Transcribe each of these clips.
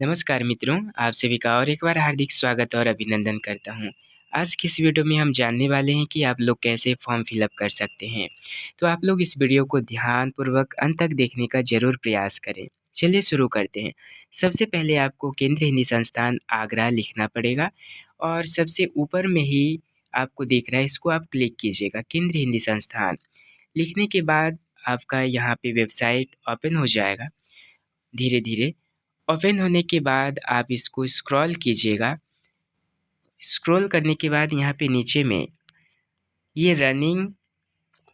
नमस्कार मित्रों, आप सभी का और एक बार हार्दिक स्वागत और अभिनंदन करता हूँ। आज की इस वीडियो में हम जानने वाले हैं कि आप लोग कैसे फॉर्म फिलअप कर सकते हैं। तो आप लोग इस वीडियो को ध्यानपूर्वक अंत तक देखने का ज़रूर प्रयास करें। चलिए शुरू करते हैं। सबसे पहले आपको केंद्रीय हिंदी संस्थान आगरा लिखना पड़ेगा और सबसे ऊपर में ही आपको दिख रहा है, इसको आप क्लिक कीजिएगा, केंद्रीय हिंदी संस्थान। लिखने के बाद आपका यहाँ पे वेबसाइट ओपन हो जाएगा धीरे-धीरे। ओपन होने के बाद आप इसको स्क्रॉल कीजिएगा। स्क्रॉल करने के बाद यहाँ पे नीचे में ये रनिंग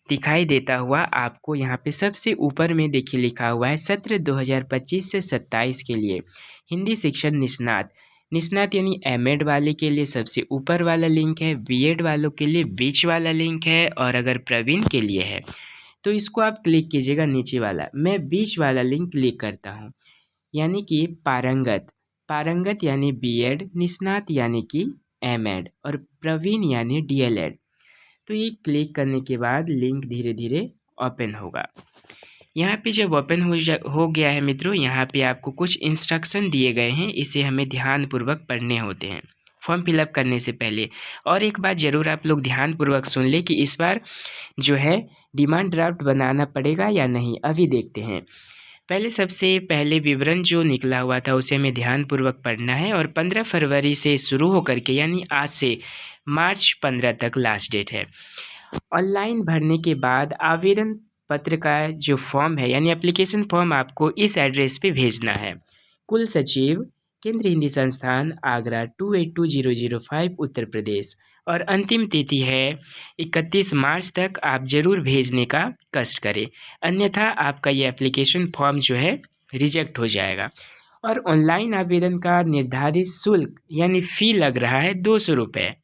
दिखाई देता हुआ आपको यहाँ पे सबसे ऊपर में देखिए लिखा हुआ है सत्र 2025 से 27 के लिए हिंदी शिक्षण निष्णात। निष्णात यानी एमएड वाले के लिए सबसे ऊपर वाला लिंक है, बीएड वालों के लिए बीच वाला लिंक है और अगर प्रवीण के लिए है तो इसको आप क्लिक कीजिएगा नीचे वाला। मैं बीच वाला लिंक क्लिक करता हूँ, यानी कि पारंगत। पारंगत यानी बीएड, निष्णात यानी कि एमएड और प्रवीण यानी डीएलएड। तो ये क्लिक करने के बाद लिंक धीरे धीरे ओपन होगा। यहाँ पे जब ओपन हो गया है मित्रों, यहाँ पे आपको कुछ इंस्ट्रक्शन दिए गए हैं, इसे हमें ध्यानपूर्वक पढ़ने होते हैं फॉर्म फिलअप करने से पहले। और एक बात ज़रूर आप लोग ध्यानपूर्वक सुन ले कि इस बार जो है डिमांड ड्राफ्ट बनाना पड़ेगा या नहीं, अभी देखते हैं। पहले सबसे पहले विवरण जो निकला हुआ था उसे हमें ध्यानपूर्वक पढ़ना है और 15 फरवरी से शुरू होकर के यानी आज से मार्च 15 तक लास्ट डेट है। ऑनलाइन भरने के बाद आवेदन पत्र का जो फॉर्म है यानी एप्लीकेशन फॉर्म आपको इस एड्रेस पे भेजना है। कुल सचिव, केंद्रीय हिंदी संस्थान आगरा 282005 उत्तर प्रदेश। और अंतिम तिथि है 31 मार्च तक। आप ज़रूर भेजने का कष्ट करें, अन्यथा आपका ये एप्लीकेशन फॉर्म जो है रिजेक्ट हो जाएगा। और ऑनलाइन आवेदन का निर्धारित शुल्क यानी फ़ी लग रहा है 200 रुपये,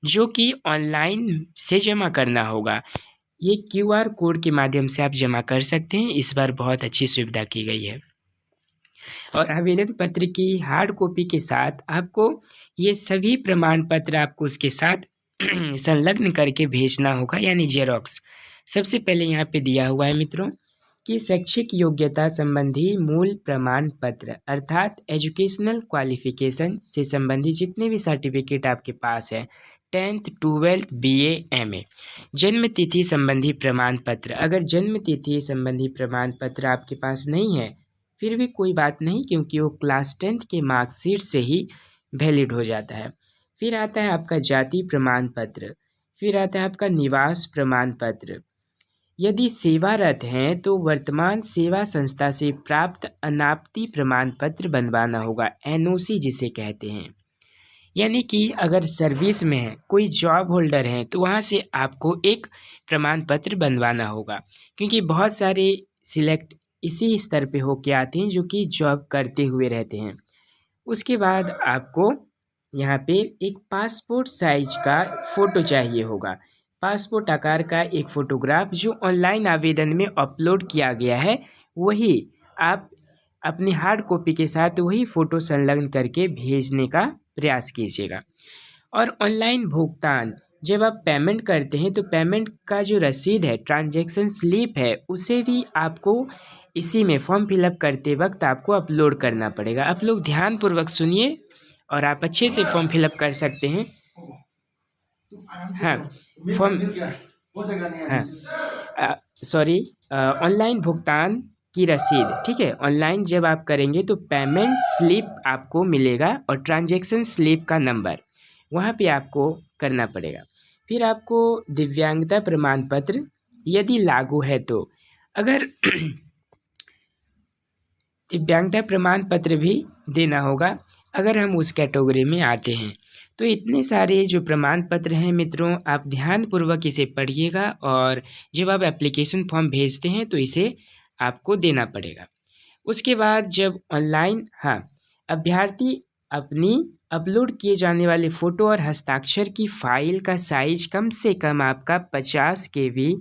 जो कि ऑनलाइन से जमा करना होगा। ये क्यूआर कोड के माध्यम से आप जमा कर सकते हैं। इस बार बहुत अच्छी सुविधा की गई है। और आवेदन पत्र की हार्ड कॉपी के साथ आपको ये सभी प्रमाण पत्र आपको उसके साथ संलग्न करके भेजना होगा, यानी जेरोक्स। सबसे पहले यहाँ पे दिया हुआ है मित्रों कि शैक्षिक योग्यता संबंधी मूल प्रमाण पत्र अर्थात एजुकेशनल क्वालिफिकेशन से संबंधित जितने भी सर्टिफिकेट आपके पास है, 10th 12th BA MA। जन्म तिथि संबंधी प्रमाण पत्र, अगर जन्म तिथि संबंधी प्रमाण पत्र आपके पास नहीं है फिर भी कोई बात नहीं, क्योंकि वो क्लास 10th के मार्कशीट से ही वैलिड हो जाता है। फिर आता है आपका जाति प्रमाण पत्र, फिर आता है आपका निवास प्रमाण पत्र। यदि सेवारत हैं तो वर्तमान सेवा संस्था से प्राप्त अनापत्ति प्रमाण पत्र बनवाना होगा, एनओसी जिसे कहते हैं। यानी कि अगर सर्विस में है, कोई जॉब होल्डर हैं, तो वहाँ से आपको एक प्रमाण पत्र बनवाना होगा, क्योंकि बहुत सारे सिलेक्ट इसी स्तर पे होके आते हैं जो कि जॉब करते हुए रहते हैं। उसके बाद आपको यहाँ पे एक पासपोर्ट साइज का फ़ोटो चाहिए होगा, पासपोर्ट आकार का एक फ़ोटोग्राफ जो ऑनलाइन आवेदन में अपलोड किया गया है, वही आप अपनी हार्ड कॉपी के साथ वही फ़ोटो संलग्न करके भेजने का प्रयास कीजिएगा। और ऑनलाइन भुगतान, जब आप पेमेंट करते हैं तो पेमेंट का जो रसीद है, ट्रांजैक्शन स्लिप है, उसे भी आपको इसी में फॉर्म फिलअप करते वक्त आपको अपलोड करना पड़ेगा। आप लोग ध्यानपूर्वक सुनिए और आप अच्छे से फॉर्म फिलअप कर सकते हैं। हाँ, फॉर्म हाँ, सॉरी, ऑनलाइन भुगतान की रसीद, ठीक है। ऑनलाइन जब आप करेंगे तो पेमेंट स्लिप आपको मिलेगा और ट्रांजैक्शन स्लिप का नंबर वहाँ पे आपको करना पड़ेगा। फिर आपको दिव्यांगता प्रमाण पत्र यदि लागू है तो, अगर दिव्यांगता प्रमाण पत्र भी देना होगा अगर हम उस कैटेगरी में आते हैं। तो इतने सारे जो प्रमाण पत्र हैं मित्रों, आप ध्यानपूर्वक इसे पढ़िएगा और जब आप एप्लीकेशन फॉर्म भेजते हैं तो इसे आपको देना पड़ेगा। उसके बाद जब ऑनलाइन, हाँ, अभ्यर्थी अपनी अपलोड किए जाने वाले फ़ोटो और हस्ताक्षर की फ़ाइल का साइज कम से कम आपका 50 KB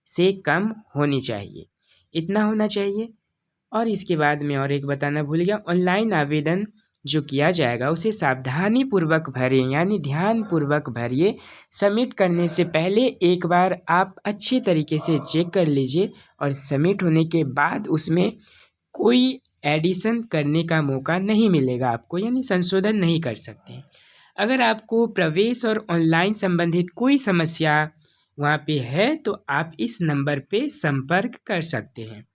से कम होनी चाहिए, इतना होना चाहिए। और इसके बाद मैं और एक बताना भूल गया, ऑनलाइन आवेदन जो किया जाएगा उसे सावधानीपूर्वक भरें, यानी ध्यानपूर्वक भरिए। सबमिट करने से पहले एक बार आप अच्छे तरीके से चेक कर लीजिए और सबमिट होने के बाद उसमें कोई एडिशन करने का मौका नहीं मिलेगा आपको, यानी संशोधन नहीं कर सकते हैं। अगर आपको प्रवेश और ऑनलाइन संबंधित कोई समस्या वहाँ पे है तो आप इस नंबर पे संपर्क कर सकते हैं।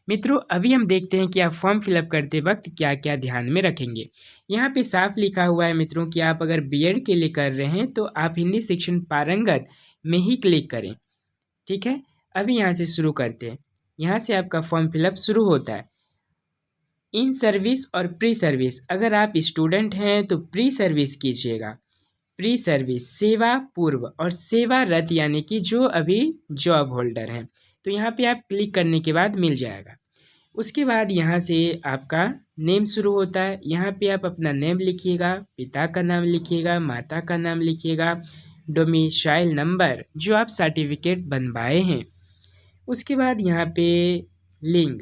मित्रों, अभी हम देखते हैं कि आप फॉर्म फिलअप करते वक्त क्या क्या ध्यान में रखेंगे। यहाँ पे साफ लिखा हुआ है मित्रों कि आप अगर बीएड के लिए कर रहे हैं तो आप हिंदी शिक्षण पारंगत में ही क्लिक करें। ठीक है, अभी यहाँ से शुरू करते हैं। यहाँ से आपका फॉर्म फिलअप शुरू होता है। इन सर्विस और प्री सर्विस, अगर आप स्टूडेंट हैं तो प्री सर्विस कीजिएगा। प्री सर्विस सेवा पूर्व और सेवारत यानी कि जो अभी जॉब होल्डर हैं, तो यहाँ पे आप क्लिक करने के बाद मिल जाएगा। उसके बाद यहाँ से आपका नेम शुरू होता है। यहाँ पे आप अपना नेम लिखिएगा, पिता का नाम लिखिएगा, माता का नाम लिखिएगा, डोमिसाइल नंबर जो आप सर्टिफिकेट बनवाए हैं। उसके बाद यहाँ पे लिंग,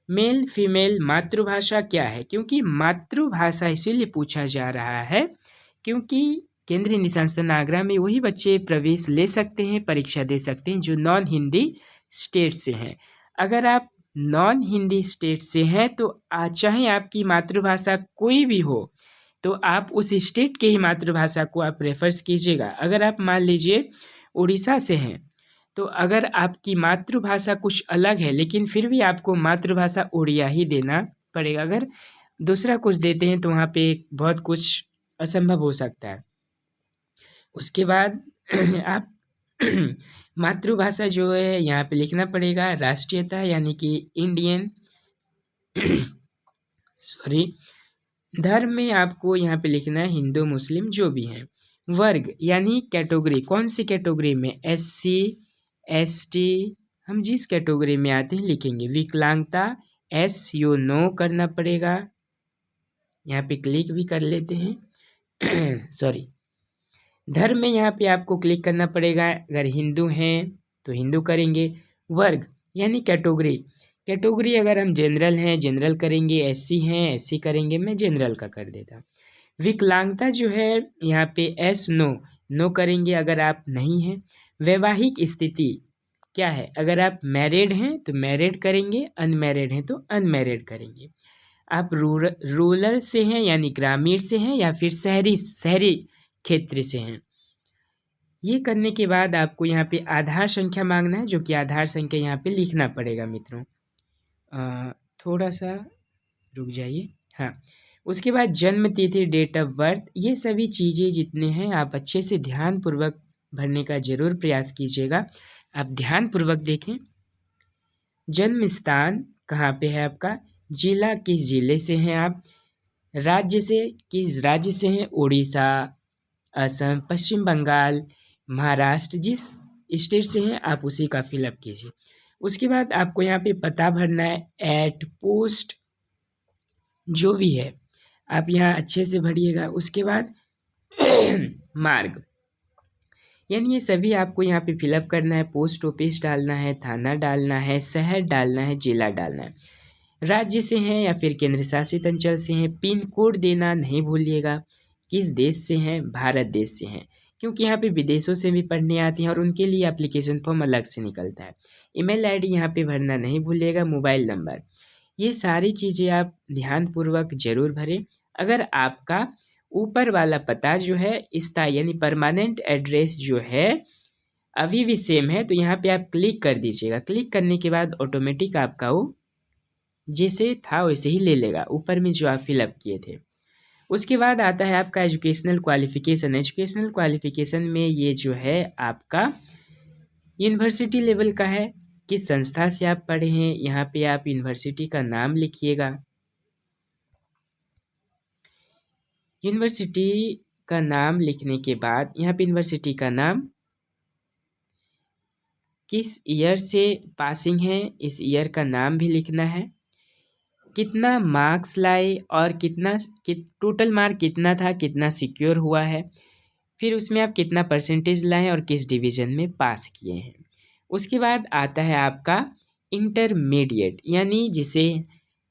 मेल फीमेल, मातृभाषा क्या है, क्योंकि मातृभाषा इसीलिए पूछा जा रहा है क्योंकि केंद्रीय निजी संस्थान आगरा में वही बच्चे प्रवेश ले सकते हैं, परीक्षा दे सकते हैं जो नॉन हिंदी स्टेट से हैं। अगर आप नॉन हिंदी स्टेट से हैं तो चाहे आपकी मातृभाषा कोई भी हो तो आप उस स्टेट के ही मातृभाषा को आप रेफर्स कीजिएगा। अगर आप मान लीजिए उड़ीसा से हैं तो अगर आपकी मातृभाषा कुछ अलग है लेकिन फिर भी आपको मातृभाषा उड़िया ही देना पड़ेगा। अगर दूसरा कुछ देते हैं तो वहाँ पे बहुत कुछ असंभव हो सकता है। उसके बाद आप मातृभाषा जो है यहाँ पे लिखना पड़ेगा, राष्ट्रीयता यानी कि इंडियन सॉरी, धर्म में आपको यहाँ पे लिखना है हिंदू मुस्लिम जो भी हैं। वर्ग यानी कैटेगरी, कौन सी कैटेगरी में, SC ST, हम जिस कैटेगरी में आते हैं लिखेंगे। विकलांगता S यू नो करना पड़ेगा, यहाँ पे क्लिक भी कर लेते हैं सॉरी। धर्म में यहाँ पे आपको क्लिक करना पड़ेगा, अगर हिंदू हैं तो हिंदू करेंगे। वर्ग यानी कैटेगरी, कैटेगरी अगर हम जनरल हैं जनरल करेंगे, SC हैं SC करेंगे, मैं जनरल का कर देता। विकलांगता जो है यहाँ पे S नो करेंगे अगर आप नहीं हैं। वैवाहिक स्थिति क्या है, अगर आप मैरिड हैं तो मैरिड करेंगे, अनमैरिड हैं तो अनमैरिड करेंगे। आप रूरल से हैं यानी ग्रामीण से हैं या फिर शहरी क्षेत्र से हैं। ये करने के बाद आपको यहाँ पे आधार संख्या मांगना है, जो कि आधार संख्या यहाँ पे लिखना पड़ेगा मित्रों। थोड़ा सा रुक जाइए। हाँ, उसके बाद जन्म तिथि, डेट ऑफ बर्थ, ये सभी चीज़ें जितने हैं आप अच्छे से ध्यानपूर्वक भरने का ज़रूर प्रयास कीजिएगा। आप ध्यानपूर्वक देखें। जन्म स्थान कहाँ पे है आपका, जिला किस जिले से हैं आप, राज्य से किस राज्य से हैं, उड़ीसा, असम, पश्चिम बंगाल, महाराष्ट्र, जिस स्टेट से हैं आप उसी का फिलअप कीजिए। उसके बाद आपको यहाँ पे पता भरना है, एट पोस्ट जो भी है आप यहाँ अच्छे से भरिएगा। उसके बाद मार्ग यानी ये सभी आपको यहाँ पे फिलअप करना है। पोस्ट ऑफिस डालना है, थाना डालना है, शहर डालना है, जिला डालना है, राज्य से हैं या फिर केंद्र शासित अंचल से हैं। पिन कोड देना नहीं भूलिएगा। किस देश से हैं, भारत देश से हैं, क्योंकि यहाँ पे विदेशों से भी पढ़ने आती हैं और उनके लिए एप्लीकेशन फॉर्म अलग से निकलता है। ईमेल आईडी यहाँ पे भरना नहीं भूलिएगा, मोबाइल नंबर, ये सारी चीज़ें आप ध्यानपूर्वक जरूर भरें। अगर आपका ऊपर वाला पता जो है स्थायी यानी परमानेंट एड्रेस जो है अभी भी सेम है तो यहाँ पे आप क्लिक कर दीजिएगा। क्लिक करने के बाद ऑटोमेटिक आपका वो जैसे था वैसे ही ले लेगा ऊपर में जो आप फिलअप किए थे। उसके बाद आता है आपका एजुकेशनल क्वालिफिकेशन। एजुकेशनल क्वालिफिकेशन में ये जो है आपका यूनिवर्सिटी लेवल का है, किस संस्था से आप पढ़े हैं, यहाँ पे आप यूनिवर्सिटी का नाम लिखिएगा। यूनिवर्सिटी का नाम लिखने के बाद यहाँ पे यूनिवर्सिटी का नाम, किस ईयर से पासिंग है इस ईयर का नाम भी लिखना है, कितना मार्क्स लाए और टोटल मार्क कितना था, कितना सिक्योर हुआ है, फिर उसमें आप कितना परसेंटेज लाए और किस डिवीज़न में पास किए हैं। उसके बाद आता है आपका इंटरमीडिएट यानी जिसे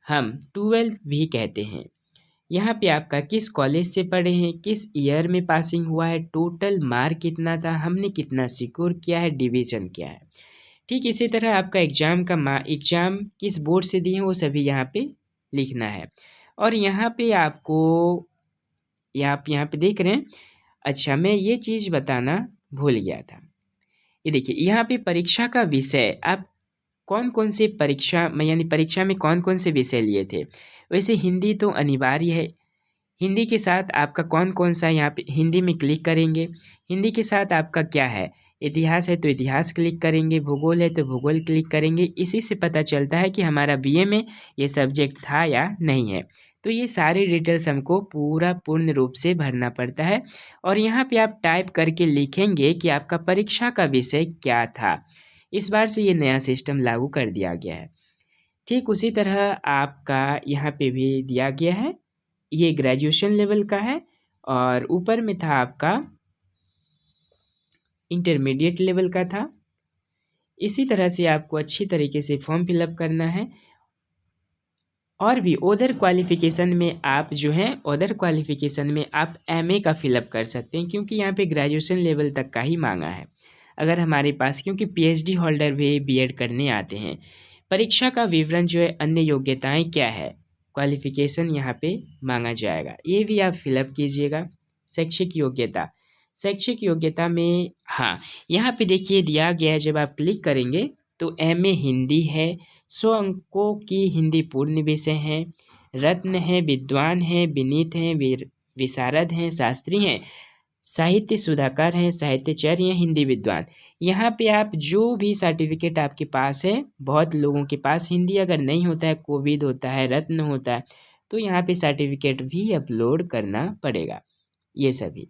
हम 12th भी कहते हैं। यहाँ पे आपका किस कॉलेज से पढ़े हैं, किस ईयर में पासिंग हुआ है, टोटल मार्क कितना था, हमने कितना सिक्योर किया है, डिवीज़न क्या है। ठीक इसी तरह आपका एग्ज़ाम किस बोर्ड से दिए हैं वो सभी यहाँ पे लिखना है। और यहाँ पे आपको आप यहाँ पे देख रहे हैं। अच्छा, मैं ये चीज़ बताना भूल गया था। ये देखिए यहाँ पे परीक्षा का विषय आप कौन-कौन से परीक्षा में यानी परीक्षा में कौन-कौन से विषय लिए थे। वैसे हिंदी तो अनिवार्य है। हिंदी के साथ आपका कौन-कौन सा यहाँ पे हिंदी में क्लिक करेंगे। हिंदी के साथ आपका क्या है, इतिहास है तो इतिहास क्लिक करेंगे, भूगोल है तो भूगोल क्लिक करेंगे। इसी से पता चलता है कि हमारा बीए में ये सब्जेक्ट था या नहीं है। तो ये सारी डिटेल्स हमको पूरा पूर्ण रूप से भरना पड़ता है और यहाँ पे आप टाइप करके लिखेंगे कि आपका परीक्षा का विषय क्या था। इस बार से ये नया सिस्टम लागू कर दिया गया है। ठीक उसी तरह आपका यहाँ पे भी दिया गया है। ये ग्रेजुएशन लेवल का है और ऊपर में था आपका इंटरमीडिएट लेवल का था। इसी तरह से आपको अच्छी तरीके से फॉर्म फिलअप करना है। और भी अदर क्वालिफ़िकेशन में आप जो हैं अदर क्वालिफ़िकेशन में आप एमए का फिलअप कर सकते हैं, क्योंकि यहाँ पे ग्रेजुएशन लेवल तक का ही मांगा है। अगर हमारे पास क्योंकि पीएचडी होल्डर भी बीएड करने आते हैं। परीक्षा का विवरण जो है अन्य योग्यताएं क्या है, क्वालिफ़िकेशन यहाँ पे मांगा जाएगा, ये भी आप फिलअप कीजिएगा। शैक्षिक योग्यता में हाँ, यहाँ पे देखिए दिया गया है। जब आप क्लिक करेंगे तो एमए हिंदी है, 100 अंकों की हिंदी पूर्ण विषय है, रत्न है, विद्वान है, विनीत हैं, विशारद हैं, शास्त्री हैं, साहित्य सुधाकर हैं, साहित्याचार्य हैं, हिंदी विद्वान। यहाँ पे आप जो भी सर्टिफिकेट आपके पास है, बहुत लोगों के पास हिंदी अगर नहीं होता है, कोविद होता है, रत्न होता है, तो यहाँ पे सर्टिफिकेट भी अपलोड करना पड़ेगा ये सभी।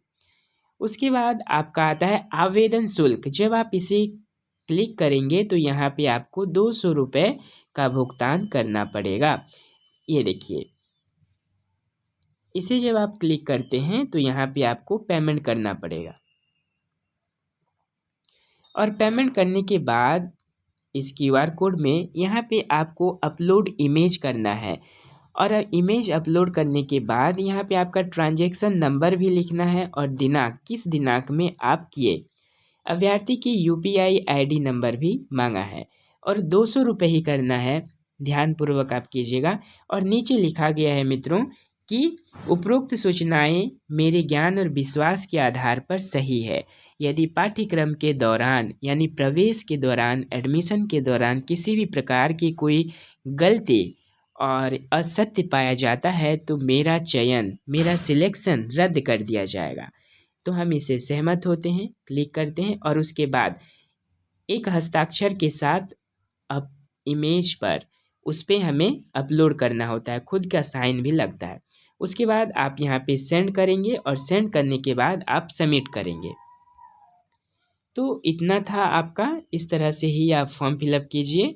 उसके बाद आपका आता है आवेदन शुल्क। जब आप इसे क्लिक करेंगे तो यहाँ पे आपको 200 रुपये का भुगतान करना पड़ेगा। ये देखिए, इसे जब आप क्लिक करते हैं तो यहाँ पे आपको पेमेंट करना पड़ेगा और पेमेंट करने के बाद इस क्यूआर कोड में यहाँ पे आपको अपलोड इमेज करना है और इमेज अपलोड करने के बाद यहाँ पे आपका ट्रांजैक्शन नंबर भी लिखना है और दिनांक, किस दिनांक में आप किए। अभ्यर्थी की यूपीआई आईडी नंबर भी मांगा है और 200 रुपये ही करना है। ध्यानपूर्वक आप कीजिएगा। और नीचे लिखा गया है मित्रों कि उपरोक्त सूचनाएं मेरे ज्ञान और विश्वास के आधार पर सही है। यदि पाठ्यक्रम के दौरान यानी प्रवेश के दौरान, एडमिशन के दौरान किसी भी प्रकार की कोई गलती और असत्य पाया जाता है तो मेरा सिलेक्शन रद्द कर दिया जाएगा। तो हम इसे सहमत होते हैं, क्लिक करते हैं और उसके बाद एक हस्ताक्षर के साथ अब इमेज पर उस पर हमें अपलोड करना होता है, खुद का साइन भी लगता है। उसके बाद आप यहाँ पे सेंड करेंगे और सेंड करने के बाद आप सबमिट करेंगे। तो इतना था आपका। इस तरह से ही आप फॉर्म फिलअप कीजिए।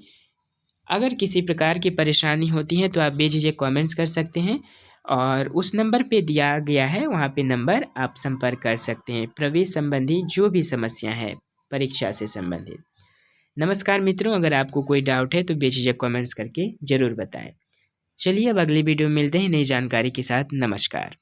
अगर किसी प्रकार की परेशानी होती है तो आप बेझिझक कमेंट्स कर सकते हैं और उस नंबर पे दिया गया है, वहाँ पे नंबर आप संपर्क कर सकते हैं प्रवेश संबंधी जो भी समस्या है परीक्षा से संबंधित। नमस्कार मित्रों, अगर आपको कोई डाउट है तो बेझिझक कमेंट्स करके ज़रूर बताएं। चलिए अब अगली वीडियो में मिलते हैं नई जानकारी के साथ। नमस्कार।